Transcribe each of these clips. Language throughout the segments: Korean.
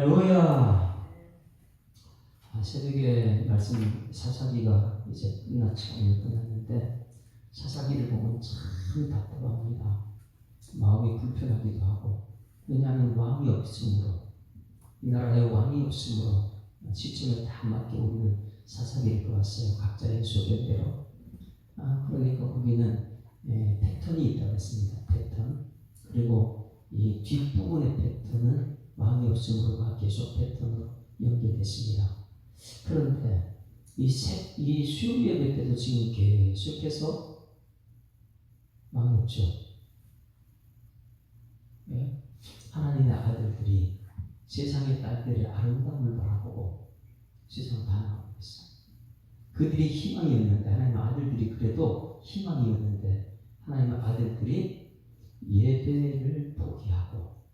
할렐루야. 새벽에 말씀 사사기가 이제 끝났는데 사사기를 보면 참 답답합니다. 마음이 불편하기도 하고, 왜냐하면 왕이 없으므로, 이 나라에 왕이 없으므로 시점에 다 맞게 우리는 사사기를 보았어요. 각자의 소견대로. 그러니까 거기는 패턴이 있다고 했습니다. 패턴. 그리고 이 뒷부분의 패턴은 왕이 없으므로가 계속 패턴으로 연결됐습니다. 그런데 이 수요 예배 때도 지금 계속해서 왕이 없죠. 네? 하나님의 아들들이 세상의 딸들의 아름다움을 바라보고 세상을 반항하고 있어요. 그들이 희망이었는데, 하나님의 아들들이 그래도 희망이었는데, 하나님의 아들들이 예배를 포기하고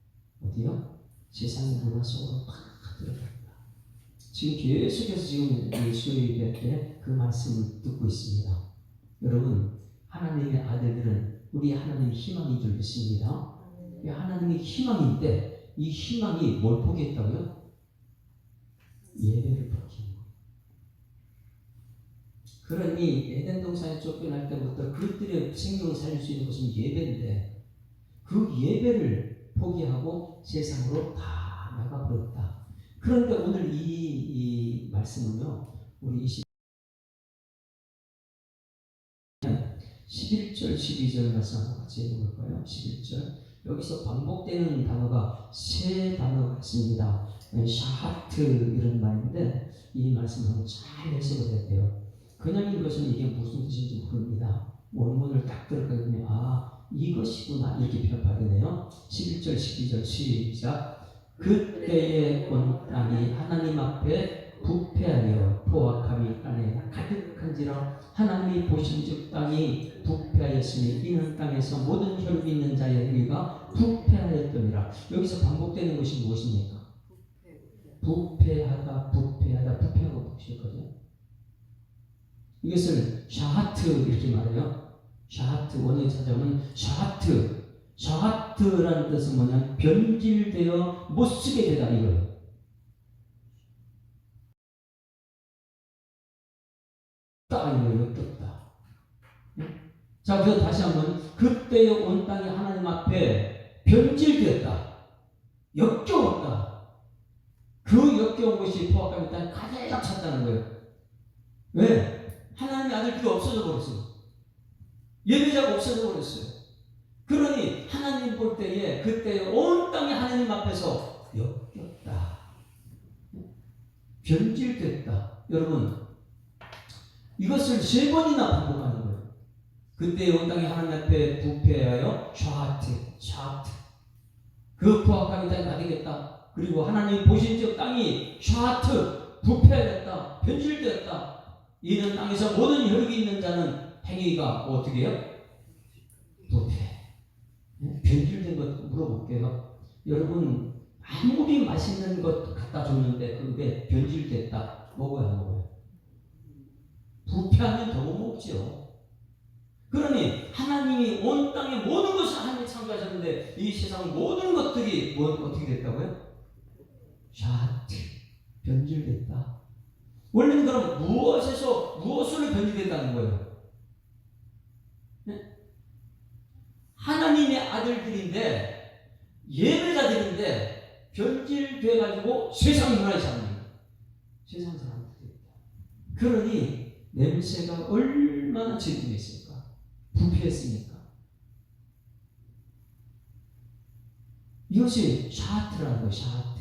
어디요? 세상의 문화 속으로 팍 들어갑니다. 지금 계속해서 지금 수요 예배 때 그 말씀을 듣고 있습니다. 여러분, 하나님의 아들들은 우리 하나님의 희망인 줄 믿습니다. 하나님의 희망인데 이 희망이 뭘 포기했다고요? 예배를 포기한 거예요. 그러니 에덴 동산에 쫓겨날 때부터 그들의 생명을 살릴 수 있는 것은 예배인데 그 예배를 포기하고 세상으로 다 나가버렸다. 그런데 오늘 이 말씀은요, 우리 11절, 12절 말씀 한번 같이 읽어볼까요? 11절. 여기서 반복되는 단어가 세 단어가 있습니다. 샤하트 이런 말인데 이 말씀을 한번 잘 해석을 해야 돼요. 그냥 읽어서는 이게 무슨 뜻인지 모릅니다. 원문을 딱 들어가게 되면 이것이구나 이렇게 표현하네요. 11절, 12절 시작. 그때에 온 땅이 하나님 앞에 부패하여 포악함이 땅에 가득한지라 하나님이 보신즉 땅이 부패하였으니 이는 땅에서 모든 혈기 있는 자의 행위가 부패하였더니라. 여기서 반복되는 것이 무엇입니까? 부패하다, 부패하고 복시했거든요. 이것을 샤하트 이렇게 말해요. 샤하트, 원어에 찾아오면 샤하트라는 뜻은 뭐냐면 변질되어 못쓰게 되다 이거예요. 떴다. 자, 그래서 다시 한번 그때에 온 땅이 하나님 앞에 변질되었다. 역겨웠다. 그 역겨운 것이 포악함이 땅에 가득 찼다는 거예요. 왜? 하나님의 아들들이 없어져 버렸어요. 예배자가 없어져 버렸어요. 그러니 하나님 볼 때에 그때에 온 땅이 하나님 앞에서 역겹다. 변질됐다. 여러분, 이것을 세 번이나 반복하는 거예요. 그때 온 땅이 하나님 앞에 부패하여 샤하트. 그 포악함이 땅에 가득했다. 그리고 하나님이 보신즉 땅이 샤하트, 부패하였다. 변질되었다. 이는 땅에서 모든 혈육이 있는 자는 행위가 어떻게 해요? 부패. 변질된 것 물어볼게요. 여러분, 아무리 맛있는 것 갖다 줬는데 그게 변질됐다. 먹어야 안 먹어요? 부패하면 더 못 먹죠. 그러니 하나님이 온 땅의 모든 것을 하나님이 창조하셨는데 이 세상 모든 것들이 어떻게 됐다고요? 샤하트, 변질됐다. 원래는 그럼 무엇으로 변질됐다는 거예요? 네? 하나님의 아들들인데 예배자들인데 변질돼가지고 세상 문화에 잡는 거예요. 세상 사람들이. 그러니 냄새가 얼마나 진동했을까? 부패했으니까. 이것이 샤하트라는 거예요. 샤하트.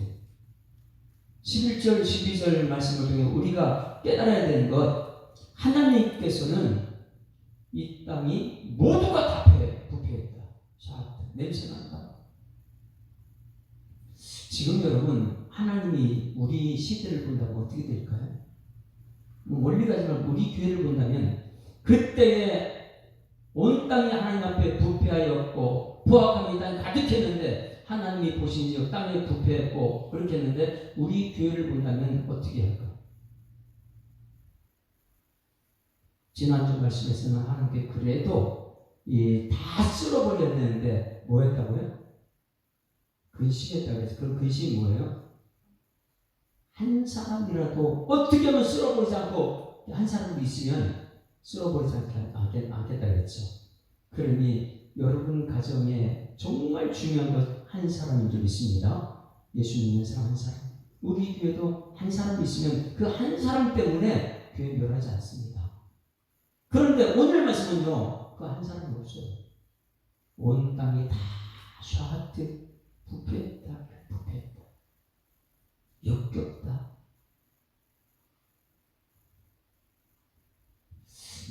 11절, 12절 말씀을 통해 우리가 깨달아야 되는 것, 하나님께서는 이 땅이 모두가 다 부패했다. 샤하트. 냄새 난다. 지금 여러분, 하나님이 우리 시대를 본다면 어떻게 될까요? 멀리 가지 말고 우리 교회를 본다면 그때에 온 땅이 하나님 앞에 부패하였고 포악함이 땅에 가득했는데 하나님이 보신즉 땅에 부패했고 그렇게 했는데 우리 교회를 본다면 어떻게 할까? 지난주 말씀에서는 하나님께 그래도 다 쓸어버려야 되는데 뭐 했다고요? 근심했다고 해서 그 근심이 뭐예요? 한 사람이라도 어떻게 하면 쓸어버리지 않고 한 사람도 있으면 쓸어버리지 않겠다 그랬죠. 그러니 여러분 가정에 정말 중요한 것 한 사람인 줄 믿습니다. 예수 믿는 사람 한 사람. 우리 교회도 한 사람 있으면 그 한 사람 때문에 교회 멸하지 않습니다. 그런데 오늘 말씀은요, 그 한 사람이 없어요. 온 땅이 다 샤하트 부패했다, 부패했다, 역겹다.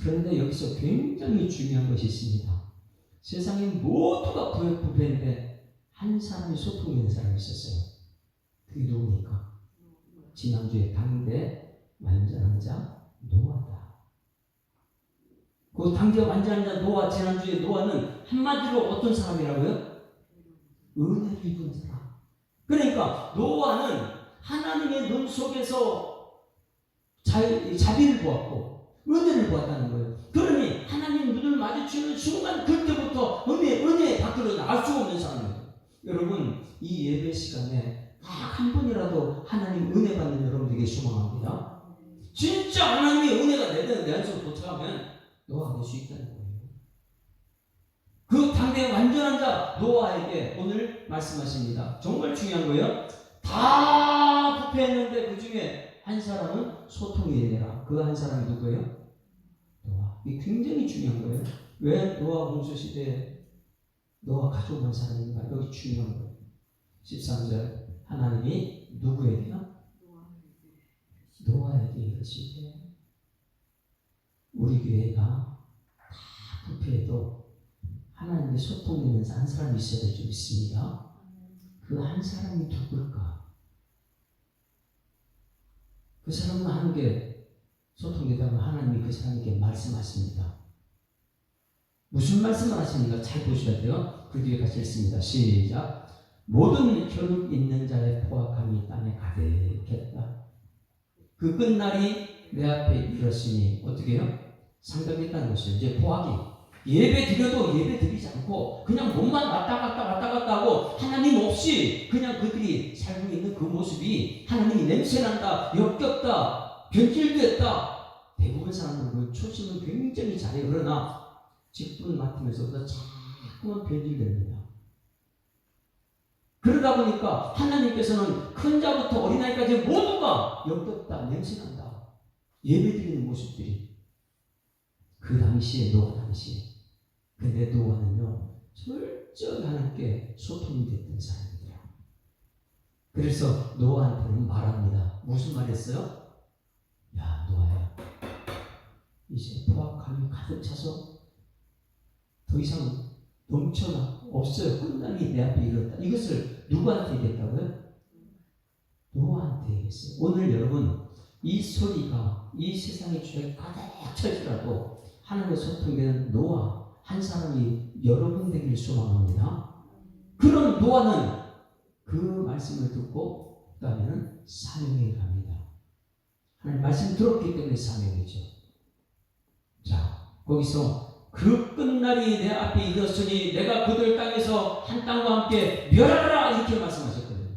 그런데 여기서 굉장히 중요한 것이 있습니다. 세상에 모두가 부패인데 한 사람이 소통이 되는 사람이 있었어요. 그게 누굽니까? 지난주에 당대 완전한 자 노아다. 그 당대 완전한 자 노아, 지난주에 노아는 한마디로 어떤 사람이라고요? 은혜를 입은 사람. 그러니까 노아는 하나님의 눈 속에서 자비를 보았고 은혜를 보았다는 거예요. 그러니 하나님 눈을 마주치는 순간 그때부터 은혜 밖으로 나갈 수 없는 사람이에요. 여러분, 이 예배 시간에 딱 한 번이라도 하나님 은혜 받는 여러분들에게 소망합니다. 진짜 하나님의 은혜가 내 안으로 도착하면 노아가 될 수 있다는 거예요. 그 당대의 완전한 자 노아에게 오늘 말씀하십니다. 정말 중요한 거예요. 다 부패했는데 그 중에 한 사람은 소통이 되라. 그 한 사람이 누구예요? 노아. 이게 굉장히 중요한 거예요. 왜 노아 홍수 시대에 노아 가족만 사는가? 여기 중요한 거예요. 13절 하나님이 누구에게요? 노아에게 이르시되 우리 교회가 다 부패해도 하나님의 소통되는 한 사람이 있어야 될 줄 믿습니다. 그 한 사람이 누굴까? 그 사람은 하는 게 소통되다면 하나님이 그 사람에게 말씀하십니다. 무슨 말씀을 하시는가 잘 보셔야 돼요. 그 뒤에 같이 읽습니다. 시작. 모든 혈육 있는 자의 포악함이 땅에 가득했다. 그 끝날이 내 앞에 이르렀으니 어떻게 해요? 상당했다는 것이에요. 이제 포악이 예배 드려도 예배 드리지 않고 그냥 몸만 왔다 갔다 하고 하나님 없이 그냥 그들이 살고 있는 그 모습이 하나님이 냄새난다, 역겹다, 변질됐다. 대부분 사람들은 초심은 굉장히 잘해요. 그러나 직분 맡으면서부터 자꾸만 변질됩니다. 그러다 보니까 하나님께서는 큰 자부터 어린아이까지 모두가 역겹다, 냄새난다. 예배드리는 모습들이 그 당시에 노아 당시에. 근데 노아는요 철저히 하나님께 소통이 됐던 사람이에요. 그래서 노아한테는 말합니다. 무슨 말 했어요? 야 노아야, 이제 포악함이 가득 차서 더 이상 넘쳐나 없어요. 끝날이 내 앞에 이르렀다. 이것을 누구한테 얘기했다고요? 노아한테 얘기했어요. 오늘 여러분 이 소리가 이 세상의 죄에 가득 차지라도 하나님과 소통되는 노아 한 사람이 여러분 되기를 소망합니다. 그럼 노아는 그 말씀을 듣고 그 다음에는 사명에 갑니다. 하나님 말씀 들었기 때문에 사명이죠. 자, 거기서 그 끝날이 내 앞에 이르렀으니 내가 그들 땅에서 한 땅과 함께 멸하라 이렇게 말씀하셨거든요.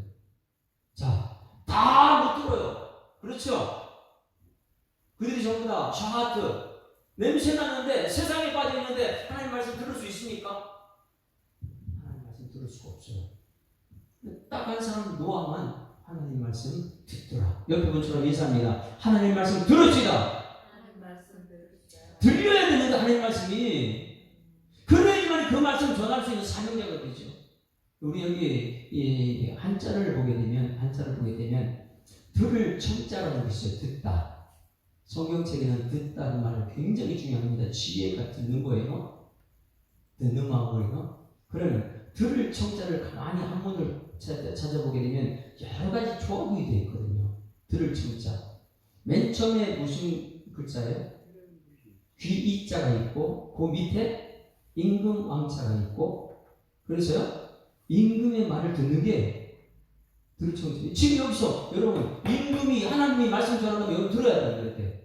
자, 다 못 들어요. 그렇죠? 그들이 전부 다 샤하트 냄새 나는데 세상에 빠져 있는데 하나님 말씀 들을 수 있습니까? 하나님 말씀 들을 수가 없어요. 딱 한 사람 노아만 하나님 말씀 듣더라. 옆에 분처럼 인사합니다. 하나님 말씀 들읍시다. 들려야 되는데 하나님 말씀이 그래야지만 그 말씀 전할 수 있는 사명자가 되죠. 우리 여기 이 한자를 보게 되면 들을 청자라는 것이 있어요. 듣다. 성경책에는 듣다는 말은 굉장히 중요합니다. 지혜가 듣는 거예요. 듣는 마음으로요. 그러면 들을 청자를 가만히 한문을 찾아보게 되면 여러 가지 조합이 되어 있거든요. 들을 청자. 맨 처음에 무슨 글자예요? 귀 이자가 있고 그 밑에 임금 왕자가 있고 그래서요 임금의 말을 듣는 게 들을 청자. 지금 여기서 여러분 임금이 하나님이 말씀 전하면 여러분 들어야 돼요. 이렇게.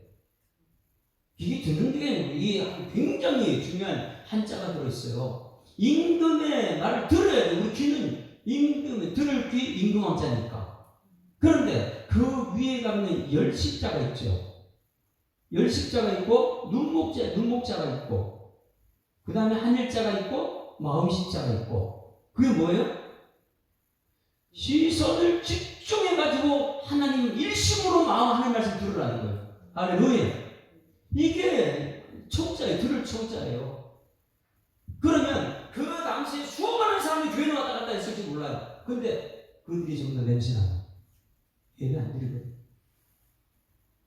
이게 듣는 게 이게 굉장히 중요한 한자가 들어있어요. 임금의 말을 들어야 돼. 우리 귀는 임금의 들을 귀 임금 왕자니까. 그런데 그 위에 가면 열 십자가 있죠. 열 십자가 있고 눈목자가 있고 그 다음에 하늘자가 있고 마음 십자가 있고 그게 뭐예요? 시선을 집중해가지고 하나님 일심으로 마음 하나님 말씀 들으라는 거예요. 할렐루야. 이게 청자예요. 들을 청자예요. 그러면 그 당시에 수많은 사람이 교회에 왔다 갔다 했을지 몰라요. 근데 그들이 전부 다 냄새나요. 예배 안 드리거든요.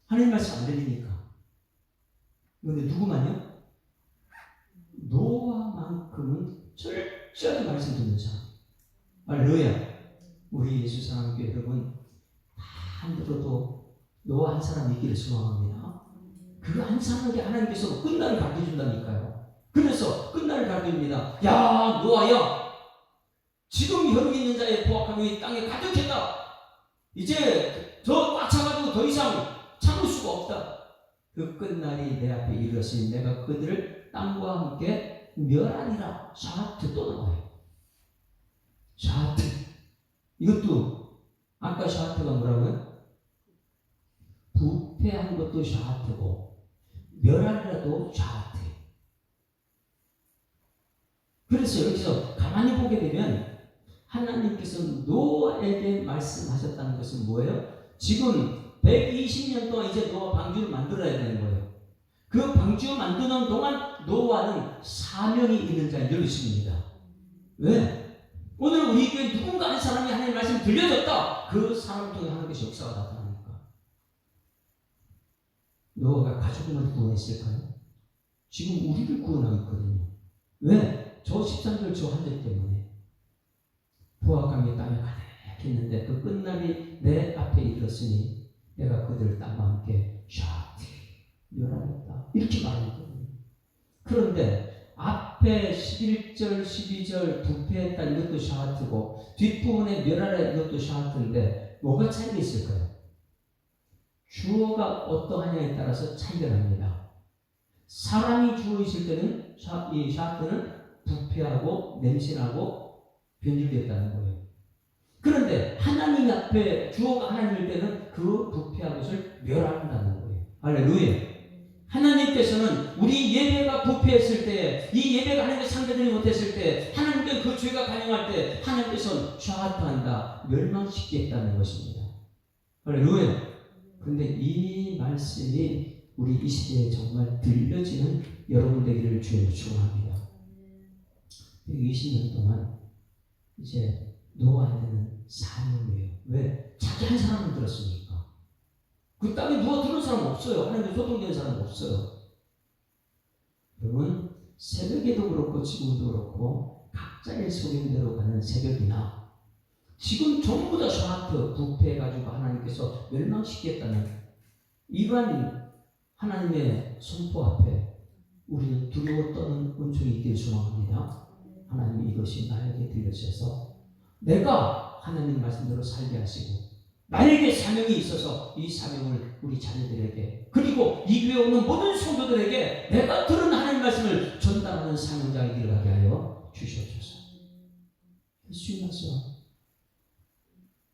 하나님 말씀 안 들리니까. 근데 누구만요? 노아만큼은 철저하게 말씀 듣는 사람. 할렐루야. 우리 예수 사랑교회 여러분 다 안 들어도 노아 한 사람 있기를 소망합니다. 그 한 사람에게 하나님께서 끝날을 가르쳐준다니까요. 그래서 끝날을 가르쳐줍니다. 야 노아야, 지금 혈육 있는 자의 포악함이 땅에 가득했다. 이제 더 꽉 차가지고 더 이상 참을 수가 없다. 그 끝날이 내 앞에 이르렀으니 내가 그들을 땅과 함께 멸하리라. 샤하트 또 나와요. 샤하트. 이것도 아까 샤하트가 뭐라고요? 부패한 것도 샤하트고 멸하리라도 샤하트. 그래서 여기서 가만히 보게 되면 하나님께서 노아에게 말씀하셨다는 것은 뭐예요? 지금 120년 동안 이제 노아 방주를 만들어야 되는 거예요. 그 방주 만드는 동안 노아는 사명이 있는 자인 줄 믿습니다. 왜? 오늘 우리 교회 누군가 한 사람이 하나님 말씀 들려줬다. 그 사람 통해 하나님께서 역사가 나타나니까. 노아가 가족만 구원했을까요? 지금 우리를 구원하고 있거든요. 왜? 저 13절 저 한 절 때문에. 포악함이 땅에 가득했는데 그 끝날이 내 앞에 이르렀으니 내가 그들을 땅과 함께 샤티 멸하겠다. 이렇게 말했거든요. 그런데 앞에 11절, 12절 부패했다 이것도 샤하트고 뒷부분에 멸하라 이것도 샤하트인데 뭐가 차이가 있을까요? 주어가 어떠하냐에 따라서 차이가 납니다. 사람이 주어 있을 때는 이 샤하트는 부패하고 냄새나고 변질되었다는 거예요. 그런데 하나님 앞에 주어가 하나님일 때는 그 부패한 것을 멸한다는 거예요. 할렐루야. 하나님께서는 우리 예배가 부패했을 때, 이 예배가 하나님께 상대되지 못했을 때, 하나님께 그 죄가 간영할 때 하나님께서는 샤하트한다, 멸망시키겠다는 것입니다. 할렐루야. 그런데 이 말씀이 우리 이 시대에 정말 들려지는 여러분 되기를 주님으로 축원합니다. 120년 동안 이제 노아에는 사명이에요. 왜? 자기 한 사람을 들었으니까. 그 땅에 누가 들은 사람 없어요. 하나님께 소통되는 사람 없어요. 여러분 새벽에도 그렇고 지금도 그렇고 각자의 소견대로 가는 새벽이나 지금 전부 다 샤하트 부패해가지고 하나님께서 멸망시키겠다는 이러한 하나님의 선포 앞에 우리는 두려워 떠는 은총이 있기를 소망합니다. 하나님 이것이 나에게 들려주셔서 내가 하나님 말씀대로 살게 하시고 나에게 사명이 있어서 이 사명을 우리 자녀들에게 그리고 이 교회에 오는 모든 성도들에게 내가 들은 하나님 말씀을 전달하는 사명자가 되게 하여 주시옵소서. 주님 말씀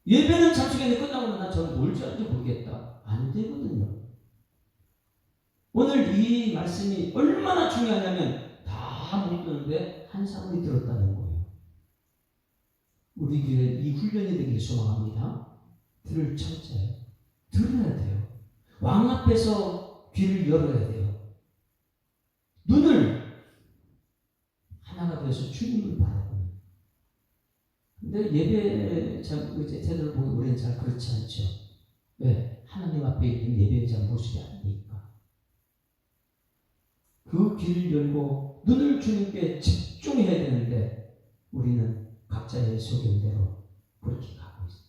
예배는 잠시간에 끝나고 나면 저는 뭘 줄 알지 모르겠다. 안 되거든요. 오늘 이 말씀이 얼마나 중요하냐면 다 못 듣는데 한 사람이 들었다는 거예요. 우리 교회 이 훈련이 되기를 소망합니다. 들을 청자예요. 들어야 돼요. 왕 앞에서 귀를 열어야 돼요. 눈을 하나가 되어서 주님을 바라보는. 근데 예배 제대로 보면 우리는 잘 그렇지 않죠. 왜? 하나님 앞에 있는 예배자 모습이 아니니까. 그 귀를 열고 눈을 주님께 집중해야 되는데 우리는 각자의 소견대로 그렇게 가고 있어요.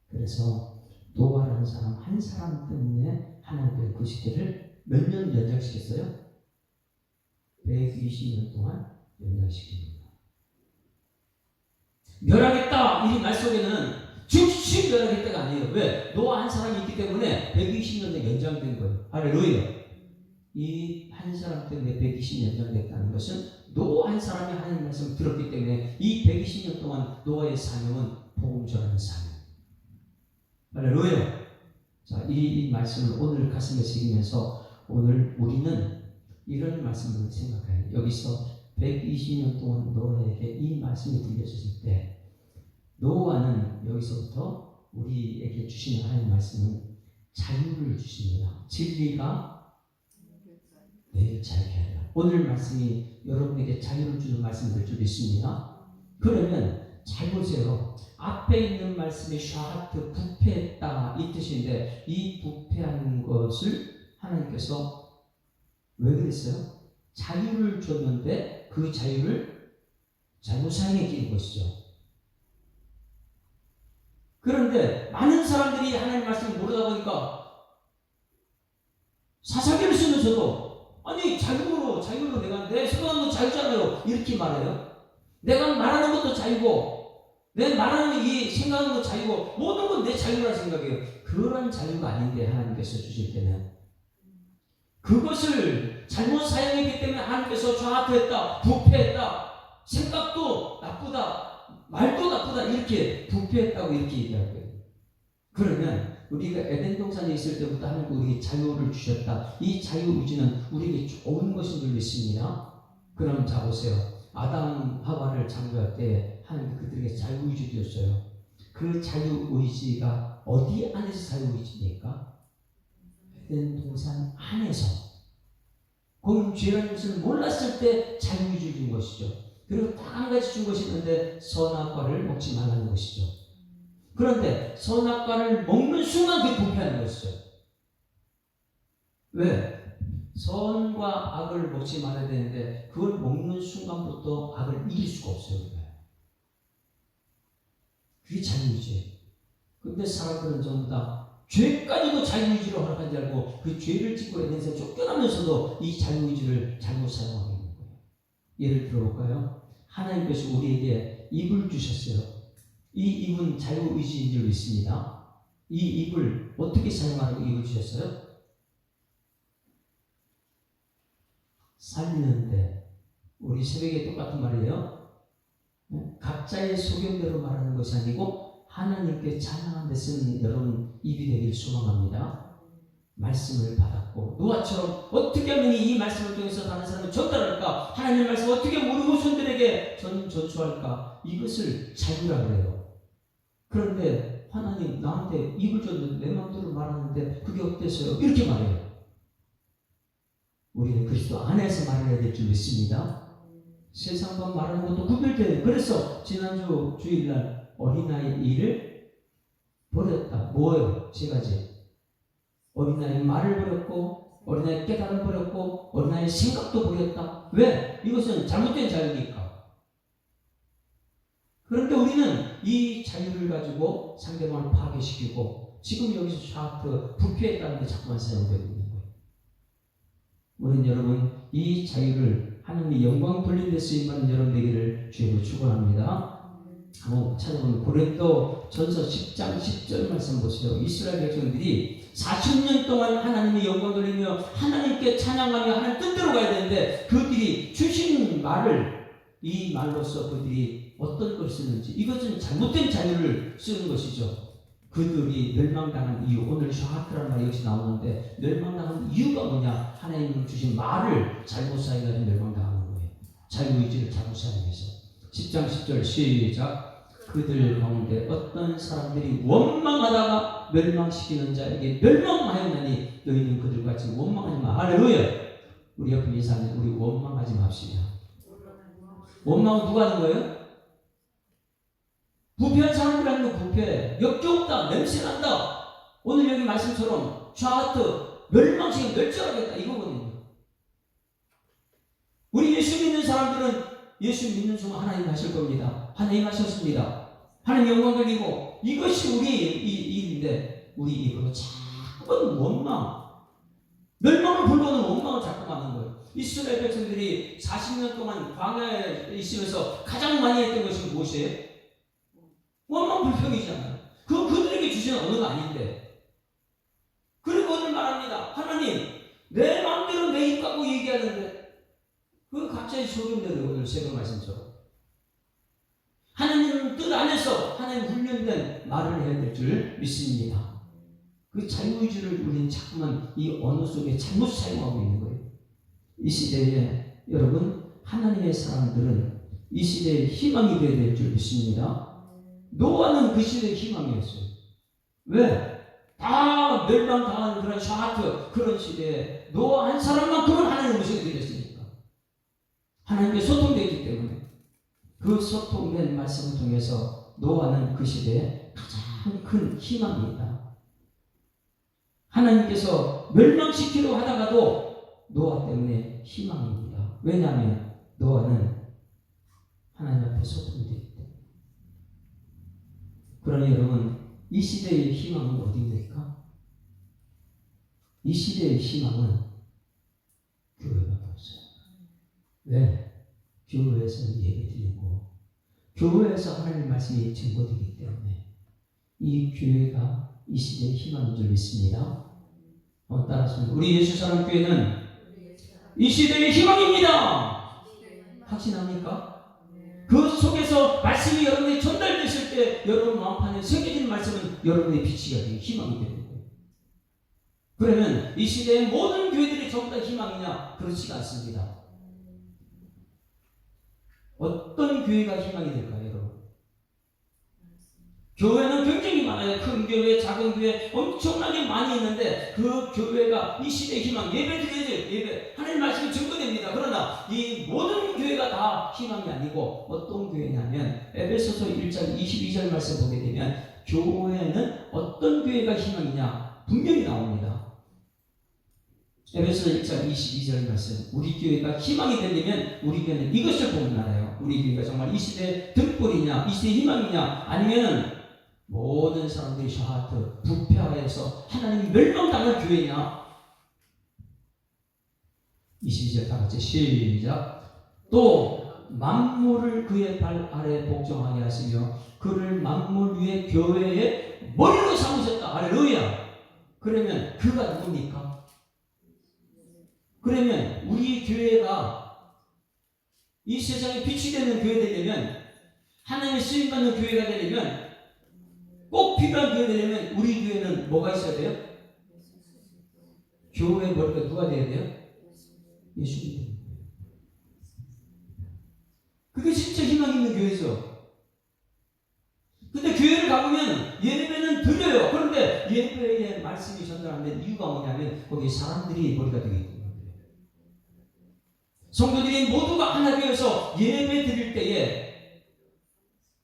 그래서 노아라는 사람 한 사람 때문에 하나님께서 그 시대를 몇 년 연장시켰어요? 120년 동안 연장시킵니다. 멸하겠다 이 말 속에는 즉시 멸하겠다가 아니에요. 왜? 노아 한 사람이 있기 때문에 120년 연장된 거예요. 할렐루야. 이 한 사람 때문에 120년 연장됐다는 것은 노아 한 사람이 하나님 말씀을 들었기 때문에 이 120년 동안 노아의 사명은 복음 전하는 사명. 할렐루야. 이 말씀을 오늘 가슴에 새기면서 오늘 우리는 이런 말씀을 생각해요. 여기서 120년 동안 노아에게 이 말씀이 들려졌을 때 노아는 여기서부터 우리에게 주시는 하나님의 말씀은 자유를 주십니다. 진리가 내를 자유케 하리라. 오늘 말씀이 여러분에게 자유를 주는 말씀이 될 줄 믿습니다. 그러면 잘 보세요. 앞에 있는 말씀이 샤하트 부패했다 이 뜻인데 이 부패하는 것을 하나님께서 왜 그랬어요? 자유를 줬는데 그 자유를 잘못 사용해 끼는 것이죠. 그런데 많은 사람들이 하나님 말씀을 모르다 보니까 사사기를 쓰면서도 아니 자유로 내가 내 생각하는 건 자유잖아요 이렇게 말해요. 내가 말하는 것도 자유고 내 말하는 이 생각하는 건 자유고 모든 건 내 자유라 생각해요. 그런 자유가 아닌데 하나님께서 주실 때는 그것을 잘못 사용했기 때문에 하나님께서 좌합했다, 부패했다, 생각도 나쁘다, 말도 나쁘다 이렇게 부패했다고 이렇게 얘기할 거예요. 그러면 우리가 에덴 동산에 있을 때부터 하나님께 우리에게 자유를 주셨다. 이 자유의지는 우리에게 좋은 것인 줄 믿습니다. 그럼 자 보세요. 아담 하와를 창조할 때 하나님 그들에게 자유의지 주셨어요. 그 자유의지가 어디 안에서 자유의지입니까? 에덴 동산 안에서. 거기는 죄라는 것을 몰랐을 때 자유의지를 준 것이죠. 그리고 딱 한 가지 준 것이 있는데 선악과를 먹지 말라는 것이죠. 그런데 선악과를 먹는 순간 그게 부패하는 것이죠. 왜? 선과 악을 먹지 말아야 되는데 그걸 먹는 순간부터 악을 이길 수가 없어요. 그게 자유의지예요. 근데 사람들은 전부 다 죄까지도 자유의지로 허락한 줄 알고 그 죄를 짓고 에덴에서 쫓겨나면서도 이 자유의지를 잘못 사용하고 있는 거예요. 예를 들어볼까요? 하나님께서 우리에게 입을 주셨어요. 이 입은 자유의지인 줄 믿습니다. 이 입을 어떻게 사용하라고 입을 주셨어요? 살리는데 우리 새벽에 똑같은 말이에요. 각자의 소견대로 말하는 것이 아니고 하나님께 찬양한 데 쓰는 여러분 입이 되길 소망합니다. 말씀을 받았고 노아처럼 어떻게 하면 이 말씀을 통해서 다른 사람을 전달할까? 하나님의 말씀 어떻게 우리 후손들에게 전수할까? 이것을 자유라 그래요. 그런데 하나님 나한테 입을 줬는데 내 마음대로 말하는데 그게 어때서요? 이렇게 말해요. 우리는 그리스도 안에서 말해야 될 줄 믿습니다. 세상과 말하는 것도 구별돼요. 그래서 지난주 주일날 어린아이 일을 버렸다. 뭐예요? 세 가지. 어린아이 말을 버렸고 어린아이 깨달음을 버렸고 어린아이 생각도 버렸다. 왜? 이것은 잘못된 자유니까. 그런데 우리는 이 자유를 가지고 상대방을 파괴시키고 지금 여기서 샤트 부패했다는 데 자꾸만 사용되고 있는 거예요. 우리는 여러분 이 자유를 하나님의 영광 돌린 데 쓰임받는 여러분 되기를 주님으로 축원합니다. 한번 찾아보면 고린도 전서 10장 10절 말씀 보세요. 이스라엘 백성들이 40년 동안 하나님의 영광 돌리며 하나님께 찬양하며 하나님 뜻대로 가야 되는데 그들이 주신 말을 이 말로써 그들이 어떤 걸 쓰는지 이것은 잘못된 자유를 쓰는 것이죠. 그들이 멸망당한 이유, 오늘 샤하트라는 말이 역시 나오는데 멸망당한 이유가 뭐냐? 하나님 주신 말을 잘못 사용해서 멸망당하는 거예요. 자유의지를 잘못 사용해서. 10장 10절 시작. 그들 가운데 어떤 사람들이 원망하다가 멸망시키는 자에게 멸망하였나니 너희는 그들같이 원망하지 마. 할렐루야. 우리 옆에 인사하면 우리 원망하지 맙시다. 원망은 누가 하는 거예요? 부패한 사람들 하는 거 부패. 역겹다. 냄새난다. 오늘 여기 말씀처럼 샤하트 멸망시키면 멸절하겠다 이거거든요. 우리 예수 믿는 사람들은 예수 믿는 순간 하나님 하실 겁니다. 하나님 하셨습니다. 하나님 영광 돌리고 이것이 우리 일인데 우리 입으로 자꾸 원망 멸망을 불러오는 원망을 자꾸 하는 거예요. 이스라엘 백성들이 40년 동안 광야에 있으면서 가장 많이 했던 것이 무엇이에요? 원망 불평이잖아요. 그들에게 주시는 언어가 아닌데 그리고 오늘 말합니다. 하나님 내 마음대로 내 입 갖고 얘기하는데 그 각자의 소견대로 오늘 새벽 말씀처럼 하나님 뜻 안에서 하나님 훈련된 말을 해야 될 줄 믿습니다. 그 자유의지를 우리는 자꾸만 이 언어 속에 잘못 사용하고 있는 거예요. 이 시대에 여러분 하나님의 사람들은 이 시대의 희망이 되어야 될 줄 믿습니다. 노아는 그 시대의 희망이었어요. 왜? 다 멸망당한 그런 샤하트 그런 시대에 노아 한 사람만큼은 하나님의 음성이 들렸으니까 하나님께 소통되기 때문에 그 소통된 말씀을 통해서 노아는 그 시대에 가장 큰 희망이다. 하나님께서 멸망시키려 하다가도 노아 때문에 희망입니다. 왜냐하면 노아는 하나님 앞에 소통되기 때문에. 그러니 여러분 이 시대의 희망은 어디입니까? 이 시대의 희망은 교회밖에 없어요. 왜? 교회에서 예배드리고 교회에서 하나님 말씀이 증거되기 때문에 이 교회가 이 시대의 희망인 줄 믿습니다. 따라서 우리 예수사랑교회는 이 시대의 희망입니다. 확신합니까? 그 속에서 말씀이 여러분에게 전달됐을 때 여러분 마음판에 새겨진 말씀은 여러분의 빛이 되고 희망이 되는 거예요. 그러면 이 시대의 모든 교회들이 전부 다 희망이냐? 그렇지가 않습니다. 어떤 교회가 희망이 될까요, 여러분? 교회는 굉장히 많아요. 큰 교회, 작은 교회 엄청나게 많이 있는데 그 교회가 이 시대의 희망, 예배 드려야지, 예배 하나님 말씀이 증거됩니다. 그러나 이 모든 교회가 다 희망이 아니고 어떤 교회냐면 에베소서 1장 22절 말씀 보게 되면 교회는 어떤 교회가 희망이냐 분명히 나옵니다. 에베소서 1장 22절 말씀, 우리 교회가 희망이 되려면 우리 교회는 이것을 보면 알아요. 우리 교회가 정말 이 시대의 등불이냐, 이 시대의 희망이냐, 아니면 모든 사람들이 샤하트 부패하여서 하나님 멸망당할 교회냐. 22절 다 같이 시작. 또 만물을 그의 발 아래 복종하게 하시며 그를 만물 위에 교회의 머리로 삼으셨다. 할렐루야. 그러면 그가 누굽니까? 그러면 우리 교회가 이 세상에 빛이 되는 교회 되려면, 하나님의 쓰임받는 교회가 되려면, 꼭 필요한 교회 되려면 우리 교회는 뭐가 있어야 돼요? 교회의 머리가 누가 돼야 돼요? 예수님. 그게 진짜 희망 있는 교회죠. 근데 교회를 가보면 예배는 드려요. 그런데 예배의 말씀이 전달 안 되는 이유가 뭐냐면 거기 사람들이 머리가 되기 때문에. 성도들이 모두가 하나 되어서 예배 드릴 때에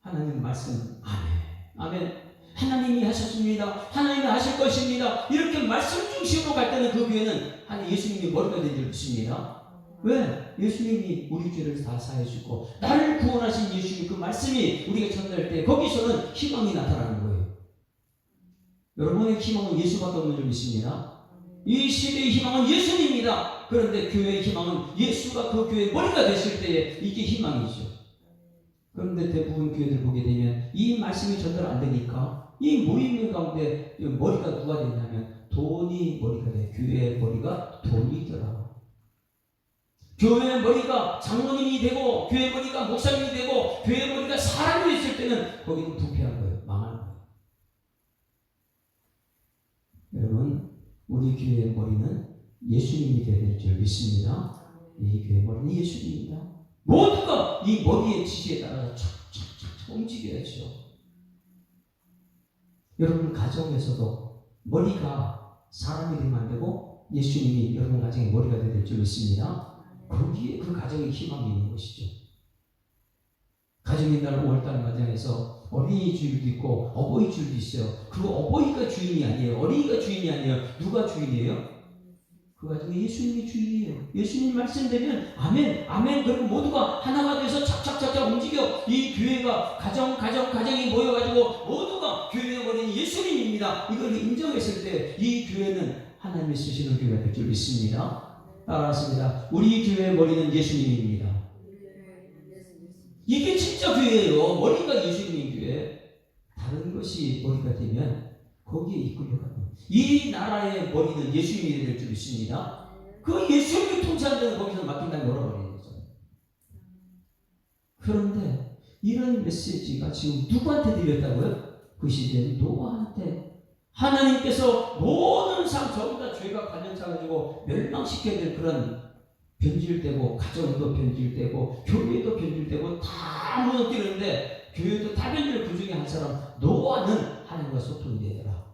하나님 말씀 아멘, 아멘, 하나님이 하셨습니다, 하나님이 하실 것입니다, 이렇게 말씀 중심으로 갈 때는 그 교회는 하나님 예수님이 머리가 된 줄 믿습니다. 왜? 예수님이 우리 죄를 다 사해주고 나를 구원하신 예수님 그 말씀이 우리가 전달할 때 거기서는 희망이 나타나는 거예요. 여러분의 희망은 예수밖에 없는 줄 믿습니다. 이 시대의 희망은 예수님입니다. 그런데 교회의 희망은 예수가 그 교회의 머리가 됐을 때에 이게 희망이죠. 그런데 대부분 교회들 보게 되면 이 말씀이 전달 안 되니까 이 모임 가운데 머리가 누가 됐냐면 돈이 머리가 돼. 교회의 머리가 돈이더라. 교회의 머리가 장로님이 되고 교회의 머리가 목사님이 되고 교회의 머리가 사람이 있을 때는 거기는 부패한 거예요. 망하는 거예요. 여러분, 우리 교회의 머리는 예수님이 되어야 될 줄 믿습니다. 이 교회의 머리는 예수님입니다. 모두가 이 머리의 지시에 따라서 착착착 움직여야죠. 여러분 가정에서도 머리가 사람이 되면 안 되고 예수님이 여러분 가정의 머리가 되어야 될 줄 믿습니다. 거기에 그 가정의 희망이 있는 것이죠. 가정의 날 5월달 마당에서 어린이 주일도 있고 어버이 주일도 있어요. 그 어버이가 주인이 아니에요. 어린이가 주인이 아니에요. 누가 주인이에요? 그 가정에 예수님이 주인이에요. 예수님 말씀되면 아멘, 아멘. 그리고 모두가 하나가 돼서 착착착착 움직여. 이 교회가 가정이 모여가지고 모두가 교회의 머리는 예수님입니다. 이걸 인정했을 때 이 교회는 하나님이 쓰시는 교회가 될 줄 믿습니다. 따라왔습니다. 우리 교회의 머리는 예수님입니다. 이게 진짜 교회예요. 머리가 예수님인 교회. 다른 것이 머리가 되면 거기에 이끌려가요. 이 나라의 머리는 예수님이 될 줄 믿습니다. 그 예수님이 통치하는 데는 거기서 맡긴다면 열어버리는 거죠. 그런데 이런 메시지가 지금 누구한테 들렸다고요? 그 시대는 노아한테 하나님께서 모든 삶 전부 다 죄가 관련차가지고 멸망시켜야 될 그런 변질되고 가정도 변질되고 교회도 변질되고 다 무너뜨리는데 교회도 다 변질 그 중에 한 사람 노아는 하나님과 소통이 되더라.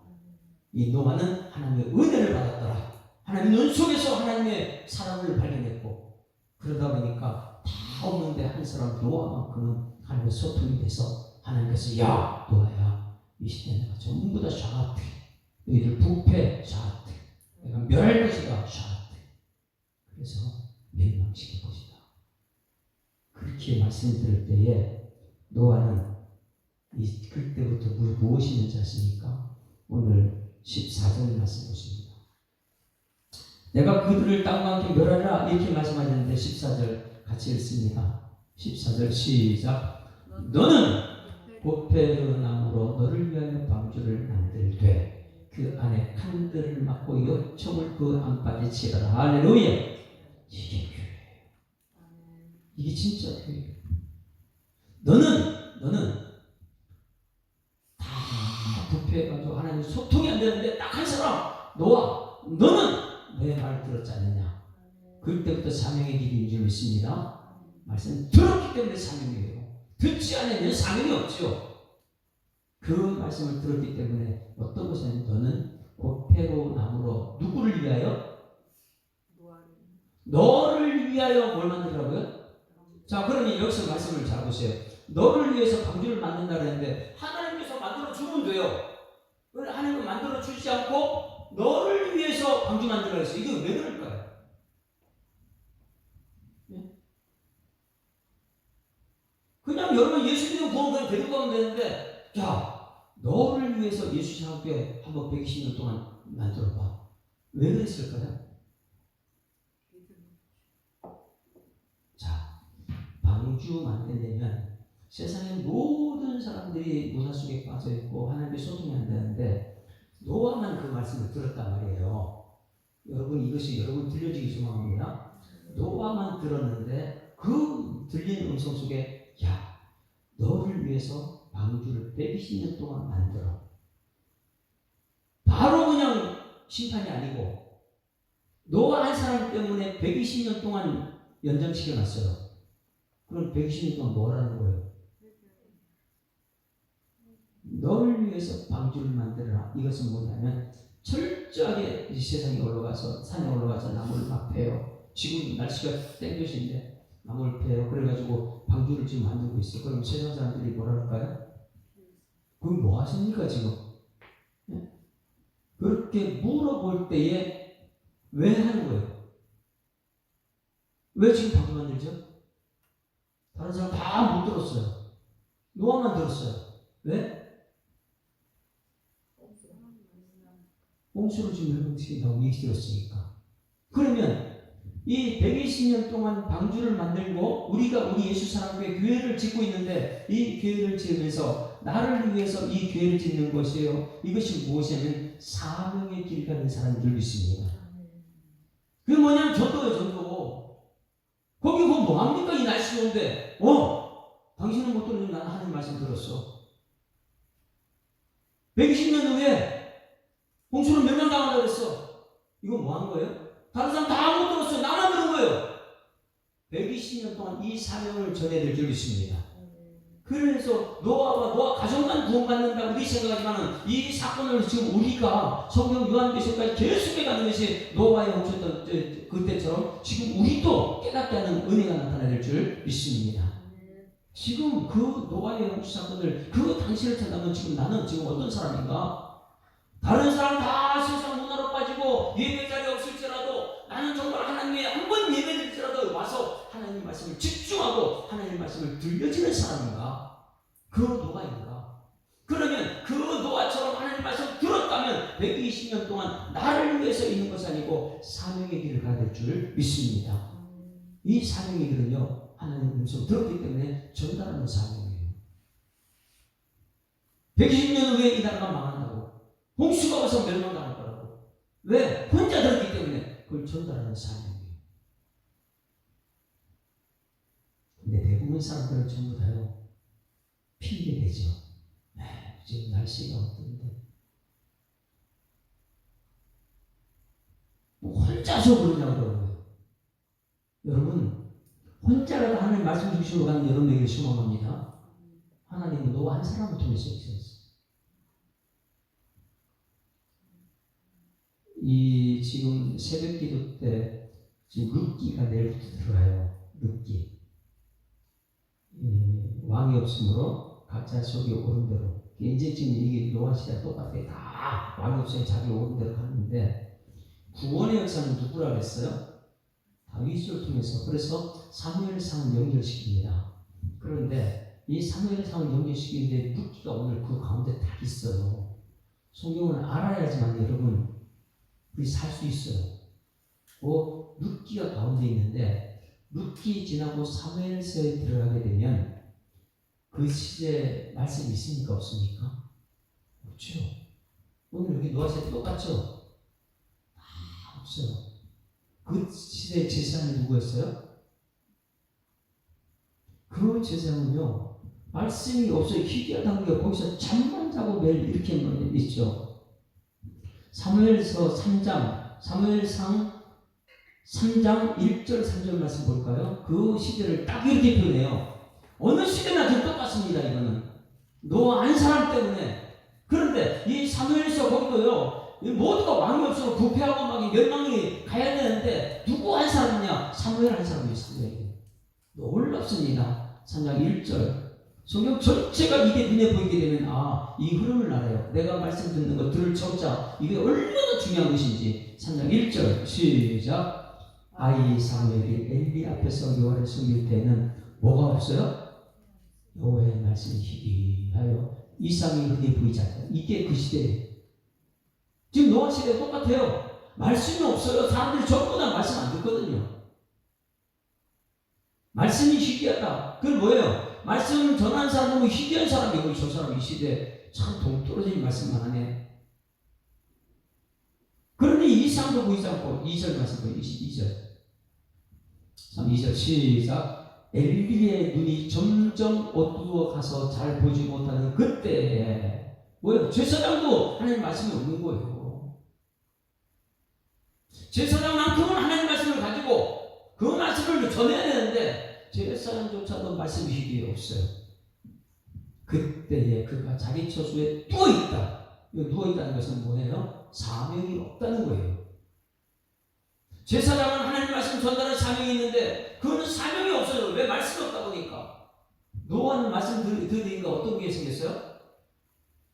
이 노아는 하나님의 은혜를 받았더라. 하나님 눈 속에서 하나님의 사랑을 발견했고 그러다 보니까 다 없는데 한 사람 노아만큼은 하나님과 소통이 돼서 하나님께서 야 노아야 이 시대에 내가 전부 다 샤트 너희들 부패 샤트 내가 멸할 것이다 샤트 그래서 멸망시킬 것이다. 그렇게 말씀드릴 때에 노아는 그때부터 무엇이 있는지 아십니까? 오늘 14절 말씀 보십니다. 내가 그들을 땅과 함께 멸하리라 이렇게 말씀하셨는데 14절 같이 읽습니다. 14절 시작. 너는 보페르 나무로 너를 위하여 방주를 만들되 그 안에 칸들을 막고 요청을 그 안바에 치더라. 할렐루야. 이게 교회예요. 이게 진짜 교회예요. 너는 다 부패해가지고 하나님 소통이 안 되는데 딱 한 사람 노아 너는 내 말 들었지 않느냐. 그때부터 사명의 길인 줄 믿습니다. 말씀 들었기 때문에 사명이에요. 듣지 않으면 사명이 없죠. 그 말씀을 들었기 때문에 어떤 것은 너는 보페로 나무로 누구를 위하여? 너를 위하여 뭘 만들라고요? 자, 그러니 여기서 말씀을 잘 보세요. 너를 위해서 방주를 만든다 그랬는데 하나님께서 만들어 주면 돼요. 하나님은 만들어 주지 않고 너를 위해서 방주 만들라 했어요. 이게 왜 그럴까요? 그냥 여러분 예수 믿는 구원 그냥 데리고 가면 되는데 야 너를 위해서 예수 신학교에 한번 120년 동안 만들어봐. 왜 그랬을까요? 자, 방주 만들려면 세상의 모든 사람들이 문화 속에 빠져있고 하나님의 소통이 안 되는데 노아만 그 말씀을 들었단 말이에요. 여러분 이것이 여러분 들려지기 소망합니다. 노아만 들었는데 그 들리는 음성 속에 야 너를 위해서 방주를 120년 동안 만들어. 바로 그냥 심판이 아니고 노아 한 사람 때문에 120년 동안 연장시켜놨어요. 그럼 120년 동안 뭘 하는 거예요? 너를 위해서 방주를 만들어라. 이것은 뭐냐면 철저하게 이 세상에 올라가서 산에 올라가서 나무를 막 패요. 지금 날씨가 땡볕인데 나무를 패요. 그래가지고 방주를 지금 만들고 있어요. 그럼 세상 사람들이 뭐라 할까요? 그럼 뭐 하십니까 지금? 네? 그렇게 물어볼 때에 왜 하는 거예요? 왜 지금 방주 만들죠? 다른 사람 다 못 들었어요. 노아만 들었어요. 왜? 홍수를 지금 멸망시킨다고 얘기 들었으니까. 그러면 이 120년 동안 방주를 만들고 우리가 우리 예수 사랑교회 교회를 짓고 있는데 이 교회를 지으면서 나를 위해서 이 교회를 짓는 것이에요. 이것이 무엇이냐면 사명의 길 가는 사람들 믿습니다. 그게 뭐냐면 전도예요. 전도. 거기 그거 뭐합니까? 이 날씨 좋은데 당신은 못 들으면 나는 하는 말씀 들었어. 120년 후에 홍수는 멸망당한다고 그랬어. 이거 뭐 한 거예요? 다른 사람 다 못 들었어요. 나만 들은 거예요. 120년 동안 이 사명을 전해드릴 줄 믿습니다. 그래서 노아와 노아 가정만 구원받는다고 우리 생각하지만 이 사건을 지금 우리가 성경 요한계시록까지 계속해 가는 것이 노아의 홍수였던 그때처럼 지금 우리도 깨닫게 하는 은혜가 나타날 줄 믿습니다. 지금 그 노아의 홍수 사건을 그 당시를 찾아보면 지금 나는 지금 어떤 사람인가? 다른 사람 다 세상 문화로 빠지고 예배 자리 없을지라도 나는 정말 하나님의 한 번 예배 드릴지라도 와서 하나님 말씀을 집중하고 하나님 말씀을 들려지는 사람인가? 그 노아인가? 그러면 그 노아처럼 하나님 말씀을 들었다면 120년 동안 나를 위해서 있는 것이 아니고 사명의 길을 가야 될 줄 믿습니다. 이 사명의 길은요 하나님 음성 들었기 때문에 전달하는 사명이에요. 120년 후에 이 나라가 망한다고 홍수가 와서 멸망당할 거라고. 왜? 혼자 들었기 때문에 그걸 전달하는 사명이에요. 근데 대부분 사람들은 전부 다요 핑계대죠. 지금 날씨가 어떤데 혼자서 그러냐고 그러고요. 여러분, 혼자라도 하나님 말씀 주시러 가는 여러분에게 소망합니다. 하나님은 너 한 사람을 통해서 있었어. 이 지금 새벽 기도 때 지금 룻기가 내일부터 들어가요. 룻기. 왕이 없으므로 각자 속이 오른 대로. 이제 지금 이게 노아 시대와 똑같아요. 다 왕이 없으니 자기 오른 대로 가는데 구원의 역사는 누구라 그랬어요? 다윗을 통해서. 그래서 사무엘상을 연결시킵니다. 그런데 이 사무엘상을 연결시키는데 룻기가 오늘 그 가운데 다 있어요. 성경을 알아야지만 여러분 우리 살 수 있어요. 룻기가 가운데 있는데 룻기 지나고 사무엘서에 들어가게 되면 그 시대 말씀이 있습니까? 없습니까? 없죠. 오늘 여기 노아시대 똑같죠? 다 없어요. 그 시대의 제사장이 누구였어요? 그 제사장은요 말씀이 없어요. 희귀하다는 게 거기서 잠만 자고 매일 이렇게 있죠. 사무엘서 3장, 사무엘상 3장 1절 3절 말씀 볼까요? 그 시대를 딱 이렇게 표현해요. 어느 시대나 좀 똑같습니다. 이거는 노아 한 사람 때문에. 그런데 이 사무엘서 거기도요 모두가 왕이 없어서 부패하고 막 멸망이 가야 되는데 누구 한 사람이냐? 사무엘 한 사람이 있어요. 놀랍습니다. 3장 1절 성경 전체가 이게 눈에 보이게 되면 이 흐름을 알아요. 내가 말씀 듣는 거 들을 청자 이게 얼마나 중요한 것인지. 3장 1절 시작. 아이 사무엘이 엘리 앞에서 여호와를 섬길 때는 뭐가 없어요? 여호와의 말씀이 희귀하여 이상이 눈에 보이지 않아요. 이게 그 시대예요. 지금 노아 시대 똑같아요. 말씀이 없어요. 사람들이 전부 다 말씀 안 듣거든요. 말씀이 희귀하다. 그건 뭐예요? 말씀 전하는 사람은 희귀한 사람이고 저 사람 이 시대에 참 동떨어진 말씀만 하네. 그러니 이상도 보이지 않고 2절 말씀 보여요. 2절 2절 시작. 엘리의 눈이 점점 어두워 가서 잘 보지 못하는 그때에 뭐예요? 제사장도 하나님 말씀이 없는 거예요. 제사장만큼은 하나님 말씀을 가지고 그 말씀을 전해야 되는데 제사장조차도 말씀이 희귀해 없어요. 그때에 그가 자기 처소에 누워있다. 누워있다는 것은 뭐예요? 사명이 없다는 거예요. 제사장은 하나님 말씀 전달할 사명이 있는데 그거는 사명이 없어요. 왜? 말씀이 없다 보니까. 노아는 말씀 들으니까 어떤 게 생겼어요?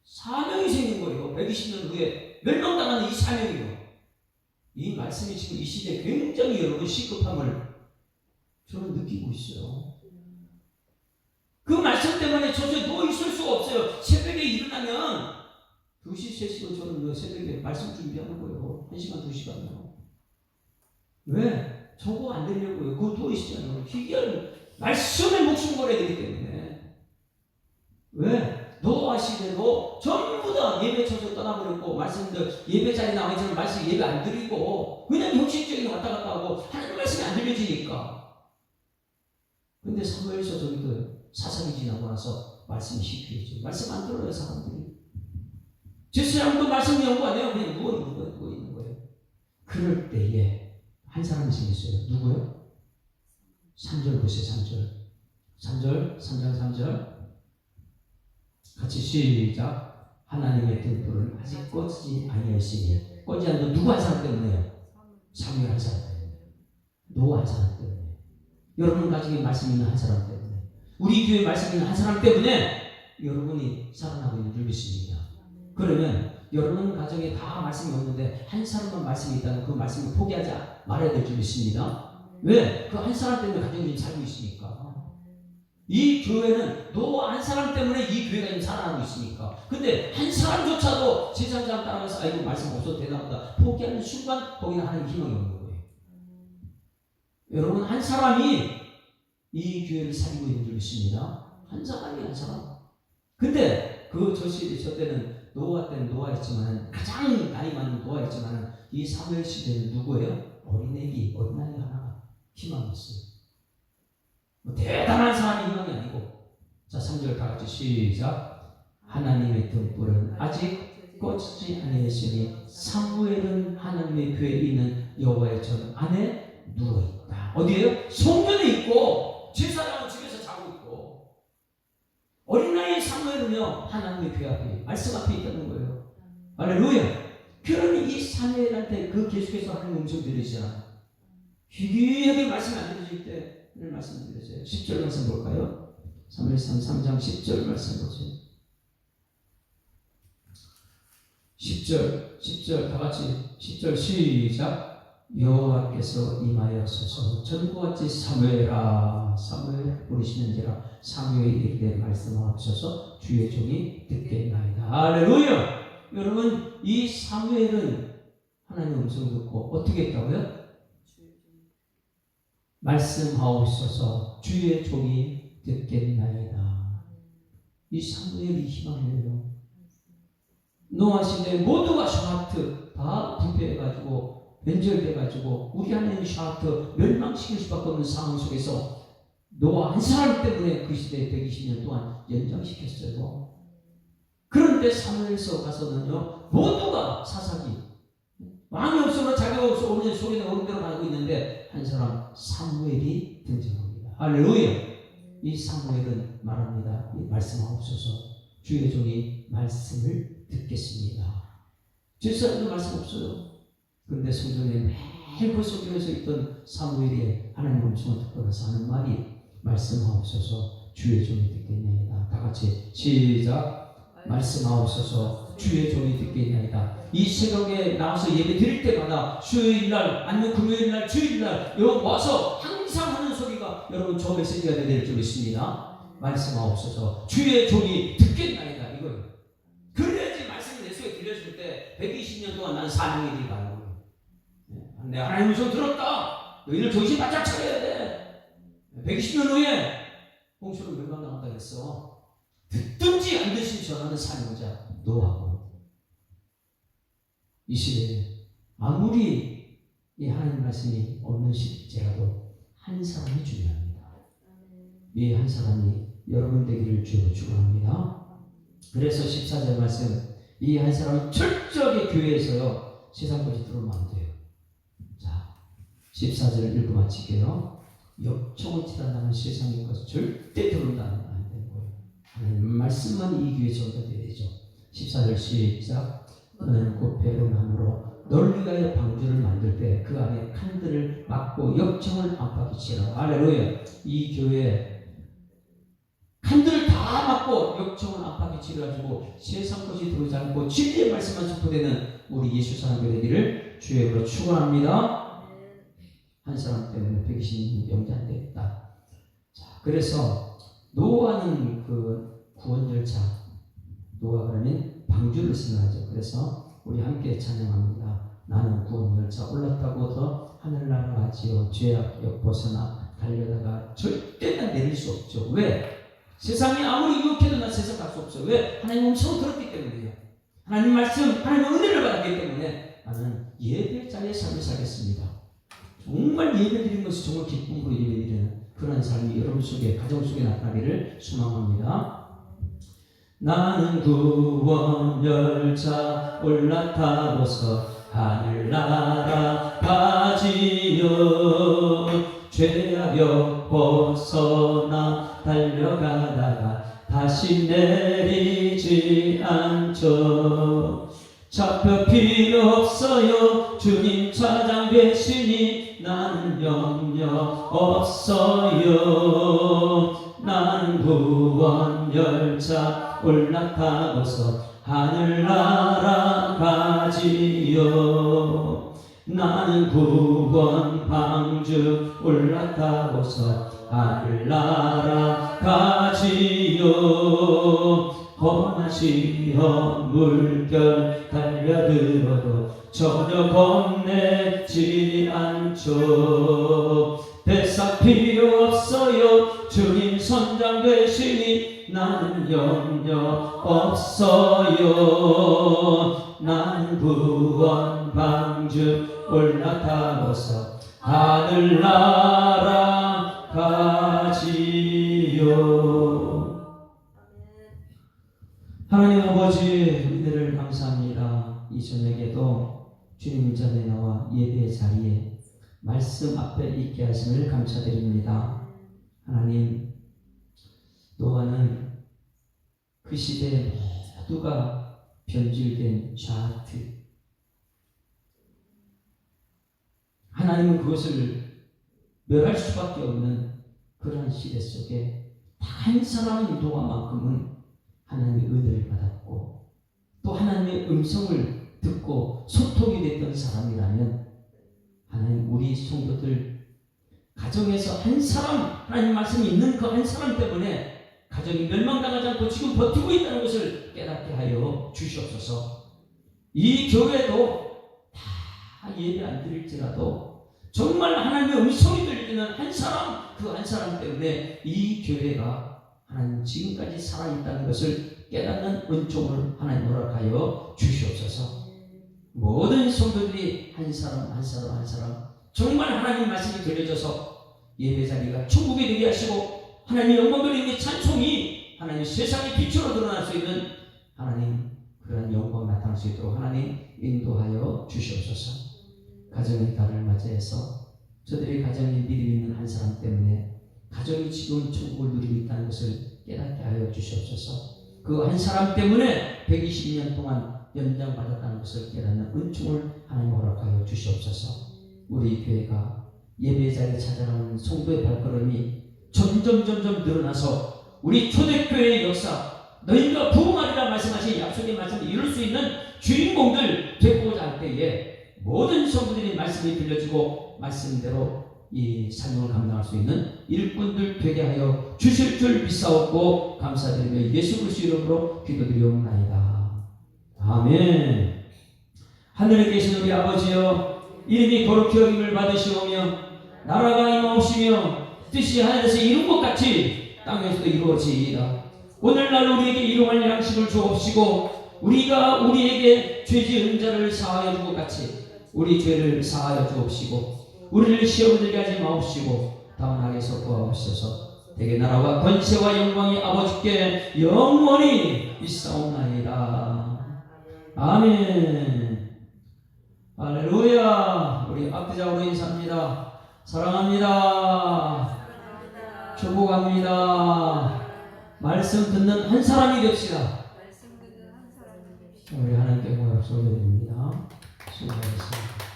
사명이 생긴 거예요. 120년 후에 멸망당하는 이 사명이요. 이 말씀이 지금 이 시대에 굉장히 여러분 시급함을 저는 느끼고 있어요. 그 말씀 때문에 저쪽에 누워 있을 수가 없어요. 새벽에 일어나면 2시, 3시간 저는 새벽에 말씀 준비하는 거예요. 1시간, 2시간요. 왜? 저거 안 되려고요. 그거 누워 있잖아요. 희귀한 말씀에 목숨 걸어야 되기 때문에. 왜? 노아 시대도 전부 다 예배 처소 떠나버렸고 말씀들 예배 자리에 나와 있지만 말씀 예배 안 드리고 그냥 형식적인 왔다 갔다 하고 하나님 말씀이 안 들려지니까. 근데 사무엘서 저기도 사사기 지나고 나서 말씀이 희귀해져. 말씀 안 들어요 사람들이. 제사장도 말씀 연구 안 해요. 그냥 누워 있는 거예요. 그럴 때에 한 사람이 생겼어요. 누구요? 3절 보세요. 3절 3장 3절 같이 시작. 하나님의 등불은 아직 꺼지지 아니하시니. 꺼지지 않는 누구 한 사람 때문에요? 사무엘 한 사람 때문에. 노아 한 사람 때문에. 여러분 가정에 말씀 있는 한 사람 때문에. 우리 교회에 말씀 있는 한 사람 때문에 여러분이 살아나고 있는 줄 믿습니다. 그러면 여러분 가정에 다 말씀이 없는데 한 사람만 말씀이 있다면 그 말씀을 포기하지 말아야 될 줄 믿습니다. 왜? 그 한 사람 때문에 가정이 살고 있으니까. 이 교회는 노아 한 사람 때문에 이 교회가 지금 살아나고 있으니까. 근데 한 사람조차도 세상 사람 따라가서 아이고 말씀 없어도 되나보다 포기하는 순간 거기는 하나님 희망이 없는 거예요. 여러분 한 사람이 이 교회를 살리고 있는 줄 믿습니다. 한 사람이 한 사람. 근데 저 시대 저 때는 노아 때는 노아였지만 가장 나이 많은 노아였지만 이 사무엘 시대는 누구예요? 어린아이 하나가 희망이었어요. 대단한 사람이 희망이 아니고. 자 3절 다 같이 시작. 하나님의 등불은 아직 꺼지지 아니하시니 사무엘은 하나님의 교회에 있는 여호와의 전 안에 누워있다. 어디에요? 성전에 있고 제사장은 집에서 자고 있고 어린 나이의 사무엘은요 하나님의 교회 앞에 말씀 앞에 있다는 거예요. 할렐루야. 그러니 이 사무엘한테 그 계속해서 하나님 음성 들으시잖아. 희귀하게 말씀이 안 들으실 때 오늘 말씀 들으세요. 10절 말씀 볼까요? 사무엘상 3장 10절 말씀 보세요. 10절 다 같이 10절 시작. 여호와께서 임하여서서 전구같이 사무엘아 사무엘 부르시는지라 사무엘이 이르되 말씀하옵소서 주의 종이 듣겠나이다. 할렐루야. 여러분 이 사무엘은 하나님의 음성을 듣고 어떻게 했다고요? 말씀하옵소서 주의 종이 듣겠나이다. 이 사무엘이 희망이에요. 노아 시대에 모두가 샤하트 다 부패해가지고 변절돼가지고 우리 하나님 샤하트 멸망시킬 수밖에 없는 상황 속에서 노아 한 사람 때문에 그 시대에 120년 동안 연장시켰어요. 그런데 사무엘서 가서는요 모두가 사사기 왕이 없어서 자기가 없어 오늘 속에 어른대로 가고 있는데 한 사람 사무엘이 등장합니다. 할렐루야. 이 사무엘은 말합니다. 말씀하옵소서 주의 종이 말씀을 듣겠습니다. 제사장도 말씀 없어요. 그런데 성전에 매일 그 성전에서 있던 사무엘이 하나님 음성을 듣고 나서 하는 말이 말씀하옵소서 주의 종이 듣겠나이다. 다 같이 시작. 말씀하옵소서 주의 종이 듣겠나이다. 이 새벽에 나와서 예배 드릴 때마다 수요일날 아니면 금요일날 주일날 여러분 와서 항상 하는 소리가 여러분 저 메시지가 될 줄 믿습니다. 말씀하옵소서 주의 종이 듣겠나이다 이거예요. 그래야지 말씀이 내 속에 들려줄 때 120년 동안 난 사명이 되게 가는 거예요. 내 하나님 음성 들었다. 너희들 정신 바짝 차려야 돼. 120년 후에 홍수로 멸망당한다 그랬어. 듣든지 안 듣든지 전하는 사명자 노하고 이 시대에 아무리 이 하나님 말씀이 없는 시대라도 한 사람이 중요합니다. 이 한 사람이 여러분 되기를 주로 축원합니다. 그래서 14절 말씀 이 한 사람은 철저하게 교회에서요 세상 것이 들어오면 안 돼요. 자 14절을 읽고 마칠게요. 역청을 치닫는 세상의 것을 절대 들어오면 안 되는 거예요. 하나님 말씀만 이 교회에 전달되어야 되죠. 14절 시작. 너는 곧 베르나무로 널리 가여 방주를 만들 때 그 안에 칸들을 막고 역청을 안팎에 치라. 할렐루야. 이 교회에 칸들을 다 막고 역청을 안팎에 치러가지고 세상 것이 들어오지 않고 진리의 말씀만 선포되는 우리 예수 사랑교회 되기를 주의 이름으로 축원합니다. 한 사람 때문에 120년 영장 되겠다. 자, 그래서 노아는 그 구원 열차 노아가 그러면 방주를 생각하죠. 그래서 우리 함께 찬양합니다. 나는 구원 열차 올랐다고 더 하늘나라 가지요 죄악 벗어나 달려다가 절대 난 내릴 수 없죠. 왜? 세상이 아무리 유혹해도 난 세상 갈 수 없어. 왜? 하나님 음성을 들었기 때문이에요. 하나님 말씀, 하나님의 은혜를 받았기 때문에 나는 예배자의 삶을 살겠습니다. 정말 예배드리는 것이 정말 기쁨으로 예배드리는 그런 삶이 여러분 속에 가정 속에 나타나기를 소망합니다. 나는 구원 열차 올라타고서 하늘나라 가지요 죄악 벗어나 달려가다가 다시 내리지 않죠. 잡혀 필요 없어요. 주님 차장 되시니 나는 염려 없어요. 나는 구원 열차 올라타고서 하늘나라 가지요. 나는 구원 방주 올라타고서 하늘나라 가지요. 험한 시험 물결 달려들어도 전혀 겁내지 않죠. 배삭 필요 없어요. 주님 선장 되시니 나는 염려 없어요. 나는 구원 방주 올라타고서 하늘나라 가지요. 하나님 아버지 은혜를 감사합니다. 이 저녁에도 주님 전에 나와 예배 자리에 말씀 앞에 있게 하심을 감사드립니다. 하나님, 노아는 그 시대에 모두가 변질된 샤트, 하나님은 그것을 멸할 수밖에 없는 그런 시대 속에 한 사람은 노아만큼은 하나님의 은혜를 받았고 또 하나님의 음성을 듣고 소통이 됐던 사람이라면 하나님, 우리 성도들 가정에서 한 사람, 하나님 말씀이 있는 그 한 사람 때문에 가정이 멸망당하지 않고 지금 버티고 있다는 것을 깨닫게 하여 주시옵소서. 이 교회도 다 예배 안 드릴지라도 정말 하나님의 음성이 들리는 한 사람, 그 한 사람 때문에 이 교회가 하나님 지금까지 살아있다는 것을 깨닫는 은총을 하나님 허락하여 주시옵소서. 모든 성도들이 한 사람 정말 하나님 말씀이 들려져서 예배 자리가 천국이 되게 하시고 하나님의 영광 돌리는 찬송이 하나님 세상의 빛으로 드러날 수 있는 하나님 그런 영광 나타날 수 있도록 하나님 인도하여 주시옵소서. 가정의 달을 맞이해서 저들의 가정에 믿음 있는 한 사람 때문에 가정이 지금 천국을 누리고 있다는 것을 깨닫게 하여 주시옵소서. 그 한 사람 때문에 120년 동안 연장받았다는 것을 깨닫는 은총을 하나님 허락하여 주시옵소서. 우리 교회가 예배 자리에 찾아가는 성도의 발걸음이 점점 늘어나서 우리 초대교회의 역사, 너희가 부흥하리라 말씀하신 약속의 말씀을 이룰 수 있는 주인공들 되고자 할 때에 모든 성도들이 말씀이 들려지고 말씀대로 이 사명을 감당할 수 있는 일꾼들 되게 하여 주실 줄 믿사옵고 감사드리며 예수 그리스도 이름으로 기도드리옵나이다. 아멘. 하늘에 계신 우리 아버지여, 이름이 거룩히 여김을 받으시오며 나라가 임하옵시며 뜻이 하늘에서 이룬 것 같이 땅에서도 이루어지이다. 오늘날 우리에게 일용할 양식을 주옵시고 우리가 우리에게 죄 지은 자를 사하여 준 것 같이 우리 죄를 사하여 주옵시고 우리를 시험에 들게 하지 마옵시고 다만 악에서 구하옵소서. 대개 나라와 권세와 영광이 아버지께 영원히 있사옵나이다. 아멘. 할렐루야. 우리 앞뒤자로 인사합니다. 사랑합니다. 축복합니다. 말씀 듣는 한 사람이 됩시다. 우리 하나님께 영광을 돌려드립니다. 수고하셨습니다.